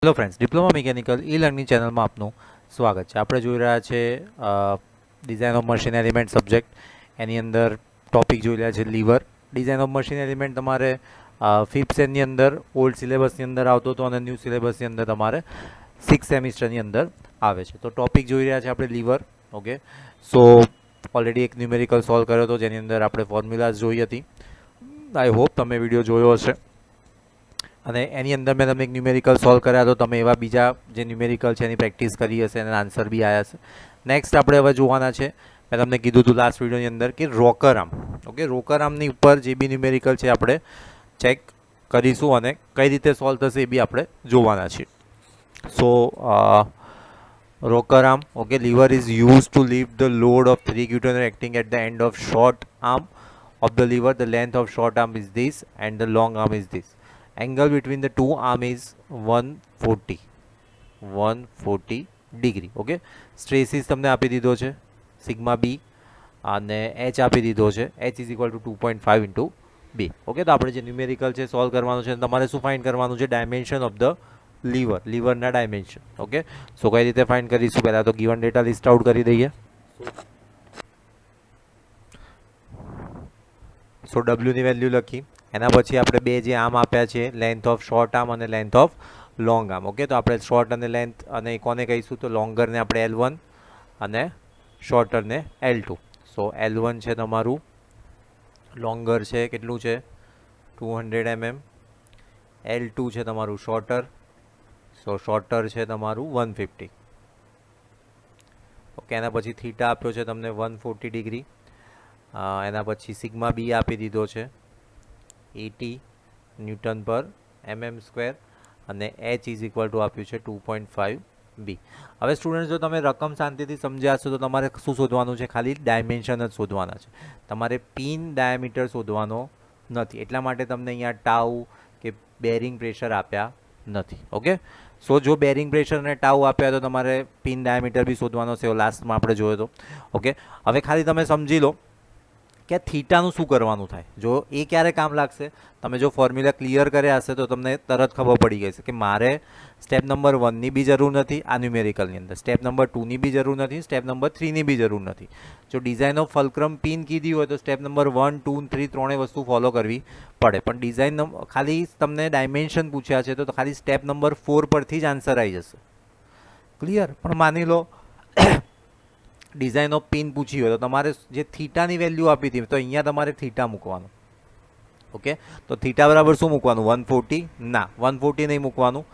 Hello friends, diploma mechanical e learning ચેનલમાં આપનું સ્વાગત છે. આપણે જોઈ રહ્યા છે design of machine element subject. એની અંદર ટોપિક જોઈ રહ્યા છે lever. Design of machine element તમારે ફિફ્થ સેમની અંદર ઓલ્ડ સિલેબસની અંદર આવતો હતો અને ન્યૂ સિલેબસની અંદર તમારે સિક્સ સેમિસ્ટરની અંદર આવે છે. તો ટોપિક જોઈ રહ્યા છે આપણે લીવર. ઓકે, સો ઓલરેડી એક ન્યુમેરિકલ સોલ્વ કર્યો હતો જેની અંદર આપણે ફોર્મ્યુલાઝ જોઈ હતી. આઈ હોપ તમે વિડીયો જોયો હશે અને એની અંદર મેં તમને એક ન્યુમેરિકલ સોલ્વ કર્યા તો તમે એવા બીજા જે ન્યુમેરિકલ છે એની પ્રેક્ટિસ કરી હશે અને આન્સર બી આવ્યા છે. નેક્સ્ટ આપણે હવે જોવાના છે, મેં તમને કીધું હતું લાસ્ટ વિડીયોની અંદર કે રોકર આર્મ. ઓકે, રોકર આર્મની ઉપર જે બી ન્યુમેરિકલ છે આપણે ચેક કરીશું અને કઈ રીતે સોલ્વ થશે એ બી આપણે જોવાના છીએ. So rocker arm, okay, lever is use to lift the load of 3 Newton acting at the end of short arm of the lever. The length of short arm is this and the long arm is this. Angle between the two arm is 140 degree. Okay, stresses તમને આપી દીધો છે sigma બી અને H આપી દીધો છે. H is equal to 2.5 into B. Okay, તો આપણે જે ન્યુમેરિકલ છે સોલ્વ કરવાનું છે, તમારે શું ફાઇન્ડ કરવાનું છે? ડાયમેન્શન ઓફ ધ લીવરના ડાયમેન્શન. ઓકે, સો કઈ રીતે ફાઇન્ડ કરીશું? પહેલાં તો ગિવન ડેટા લિસ્ટ આઉટ કરી દઈએ. સો ડબલ્યુની વેલ્યુ લખી, એના પછી આપણે બે જે આર્મ આપ્યા છે, લેન્થ ઓફ શોર્ટ આર્મ અને length of long arm. Okay, તો આપણે શોર્ટ અને લેન્થ અને કોને કહીશું? તો લોંગરને આપણે L1 અને શોર્ટરને L2. સો L1 છે તમારું, લોંગર છે કેટલું છે? 200 mm. L2 છે તમારું શોર્ટર, સો શોર્ટર છે તમારું 150. ઓકે, એના પછી થીટા આપ્યો છે તમને 140 ડિગ્રી. એના પછી સિગ્મા બી આપી દીધો છે 80 ન્યૂટન પર mm સ્ક્વેર અને એચ ઇઝ ઇક્વલ ટુ આપ્યું છે 2.5 બી. હવે સ્ટુડન્ટ, જો તમે રકમ શાંતિથી સમજ્યા હશો તો તમારે શું શોધવાનું છે? ખાલી ડાયમેન્શન જ શોધવાના છે. તમારે પિન ડાયામીટર શોધવાનો નથી. એટલા માટે તમને અહીંયા ટાઉ કે બેરિંગ પ્રેશર આપ્યા નથી. ઓકે, સો જો બેરિંગ પ્રેશર અને ટાઉ આપ્યા તો તમારે પિન ડાયામીટર બી શોધવાનો છે. લાસ્ટમાં આપણે જોયો તો. ઓકે, હવે ખાલી તમે સમજી લો કે થીટાનું શું કરવાનું થાય. જો એ ક્યારે કામ લાગશે? તમે જો ફોર્મ્યુલા ક્લિયર કર્યા હશે તો તમને તરત ખબર પડી ગઈ છે કે મારે સ્ટેપ નંબર 1ની બી જરૂર નથી આ ન્યુમેરિકલની અંદર, સ્ટેપ નંબર 2ની બી જરૂર નથી, સ્ટેપ નંબર 3ની બી જરૂર નથી. જો ડિઝાઇન ઓફ ફલ્ક્રમ પિન કીધી હોય તો સ્ટેપ નંબર 1, 2, 3 ત્રણેય વસ્તુ ફોલો કરવી પડે. પણ ડિઝાઇન ખાલી તમને ડાયમેન્શન પૂછ્યા છે તો ખાલી સ્ટેપ નંબર 4 પરથી જ આન્સર આવી જશે. ક્લિયર? પણ માની લો ડિઝાઇન ઓફ પિન પૂછી હોય તો તમારે જે થીટાની વેલ્યુ આપી હતી તો અહીંયા તમારે થીટા મૂકવાનું. ઓકે, તો થીટા બરાબર શું મૂકવાનું? 140? ના, 140 નહીં મૂકવાનું.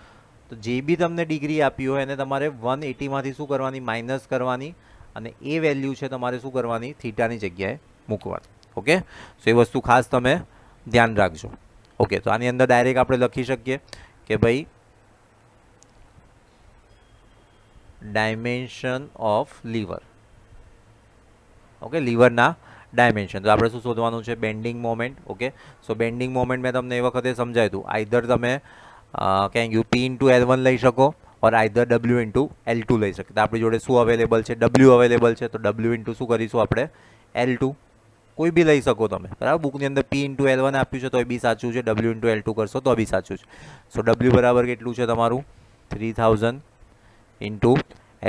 તો જે બી તમને ડિગ્રી આપી હોય એને તમારે 180માંથી શું કરવાની? માઇનસ કરવાની અને એ વેલ્યુ છે તમારે શું કરવાની? થીટાની જગ્યાએ મૂકવાની. ઓકે, સો એ વસ્તુ ખાસ તમે ધ્યાન રાખજો. ઓકે, તો આની અંદર ડાયરેક્ટ આપણે લખી શકીએ કે ભાઈ ડાયમેન્શન ઓફ લીવર. ઓકે, લીવરના ડાયમેન્શન. તો આપણે શું શોધવાનું છે? Bending moment. Okay, so bending moment મેં તમને એ વખતે સમજાવ્યું હતું. આઈધર તમે ક્યાં ગયું પી ઇન્ટુ L1 લઈ શકો ઓર આઈધર ડબલ્યુ ઇન્ટુ L2 લઈ શકો. તો આપણી જોડે શું અવેલેબલ છે? ડબલ્યુ અવેલેબલ છે. તો ડબલ્યુ ઇન્ટુ શું કરીશું આપણે? L2. કોઈ બી લઈ શકો તમે, બરાબર. બુકની અંદર પી ઇન્ટુ L1 આપ્યું છે તો એ બી સાચું છે, ડબલ્યુ ઇન્ટુ L2 કરશો તો બી સાચું છે. સો ડબલ્યુ બરાબર કેટલું છે તમારું? 3000 ઇન્ટુ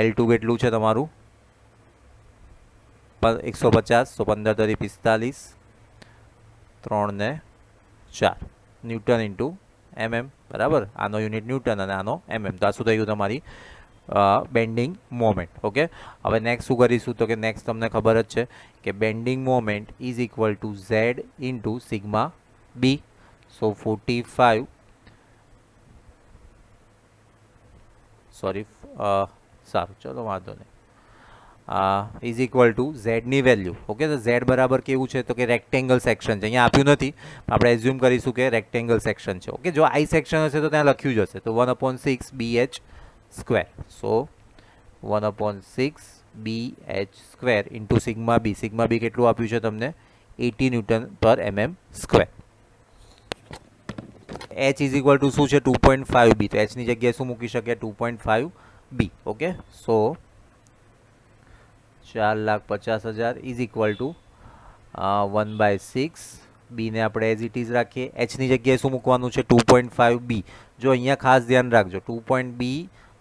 L2 કેટલું છે તમારું? 150. સો 15 તરી 45, 3 ને 4 ન્યૂટન ઇન્ટુ mm, બરાબર. આનો યુનિટ ન્યૂટન અને આનો mm. તો આ શું થઈ ગયું? તમારી બેન્ડિંગ મોમેન્ટ. ઓકે, હવે નેક્સ્ટ શું કરીશું? તો કે નેક્સ્ટ તમને ખબર જ છે કે bending moment is equal to Z into sigma B. So 45, sorry, સારું, ચલો વાંધો નહીં, ઇઝ ઇક્વલ ટુ ઝેડની વેલ્યુ. ઓકે, તો ઝેડ બરાબર કેવું છે? તો કે રેક્ટેંગલ સેક્શન છે. અહીંયા આપ્યું નથી, આપણે એઝ્યુમ કરીશું કે રેક્ટેંગલ સેક્શન છે. ઓકે, જો આઈ સેક્શન હશે તો ત્યાં લખ્યું જ હશે. તો 1/6 BH સ્ક્વેર. સો 1/6 BH સ્ક્વેર ઇન્ટુ સિગ્મા બી. સિગ્મા બી કેટલું આપ્યું છે તમને? 80 ન્યૂટન પર mm square. H is equal two શું છે? 2.5 બી. તો એચની જગ્યાએ શું મૂકી શકીએ? 2.5 B. Okay, so 4,50,000 is equal to 1/6 બીને આપણે એઝ ઇટ ઇઝ રાખીએ. એચની જગ્યાએ શું મૂકવાનું છે? 2.5 બી. જો અહીંયા ખાસ ધ્યાન રાખજો 2.b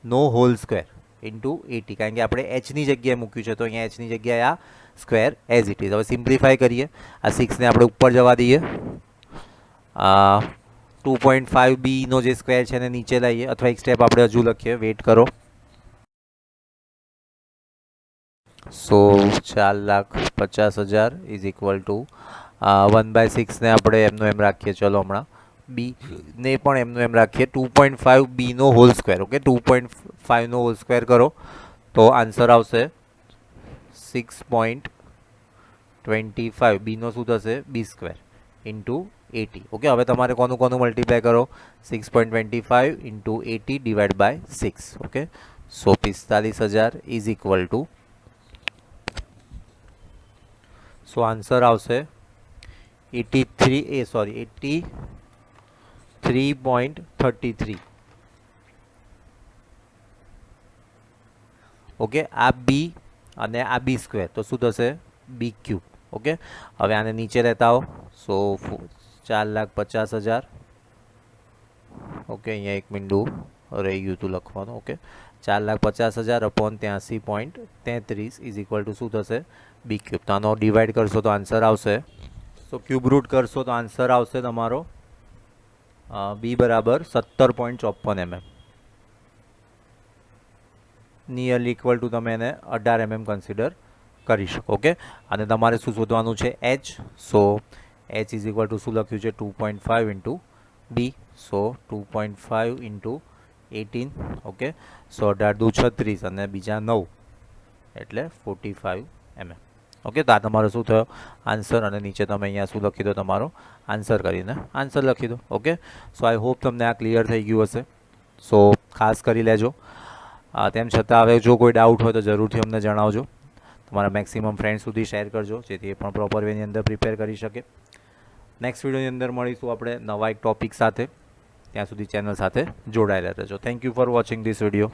નો હોલ સ્ક્વેર ઇન્ટુ 80, કારણ કે આપણે એચની જગ્યાએ મૂક્યું છે તો અહીંયા એચની જગ્યાએ આ સ્ક્વેર એઝ ઇટ ઇઝ. હવે સિમ્પ્લિફાય કરીએ. આ 6ને આપણે ઉપર જવા દઈએ. 2.5bનો જે સ્ક્વેર છે એને નીચે લાવીએ, અથવા એક સ્ટેપ આપણે હજુ લખીએ, વેઇટ કરો. સો 4,50,000 ઇઝ ઇક્વલ ટુ 1/6 ને આપણે એમનો એમ રાખીએ. ચલો હમણાં બી ને પણ એમનો એમ રાખીએ. 2.5b નો હોલ સ્ક્વેર. ઓકે, 2.5 નો હોલ સ્ક્વેર કરો તો આન્સર આવશે 6.25. બીનો શું થશે? બી સ્ક્વેર ઇન્ટુ 80. ઓકે, હવે તમારે કોનું મલ્ટીપ્લાય કરો? 6.25 into 80 divide by 6. Okay, so 45,000 is equal to, so answer આવશે 83.33. ઓકે, આ બી અને આ બી સ્ક્વેર તો શું થશે? બી ક્યુબ. ઓકે, હવે આને નીચે લેતા હો. સો 4,50,000. ઓકે, અહીંયા એક મીંડું રહી ગયું હતું લખવાનું. Okay, 4,50,000 upon 83.33 is equal two શું થશે? બી ક્યુબ. તો આનો ડિવાઈડ કરશો તો આન્સર આવશે, તો ક્યુબ રૂટ કરશો તો આન્સર આવશે તમારો બી બરાબર 17.54 mm. નિયરલી ઇક્વલ ટુ તમે એને 18 mm કન્સિડર કરી શકો. ઓકે, અને તમારે શું શોધવાનું છે? H. So H is equal two શું લખ્યું છે? 2.5 ઇન્ટુ બી. સો 2.5 ઇન્ટુ 18. ઓકે, સો 18×2 = 36 અને બીજા 9 એટલે 45 mm. ઓકે, તો આ તમારો શું થયો? આન્સર. અને નીચે તમે અહીંયા શું લખી દો? તમારો આન્સર કરીને આન્સર લખી દો. ઓકે, સો આઈ હોપ તમને આ ક્લિયર થઈ ગયું હશે. સો ખાસ કરી લેજો. તેમ છતાં હવે જો કોઈ ડાઉટ હોય તો જરૂરથી અમને જણાવજો. તમારા મેક્સિમમ ફ્રેન્ડ સુધી શેર કરજો, જેથી એ પણ પ્રોપર વેની અંદર પ્રિપેર કરી શકે. નેક્સ્ટ વિડીયોની અંદર મળીશું આપણે નવા એક ટોપિક સાથે. ત્યાં સુધી ચેનલ સાથે જોડાયેલા રહેજો. Thank you for watching this video.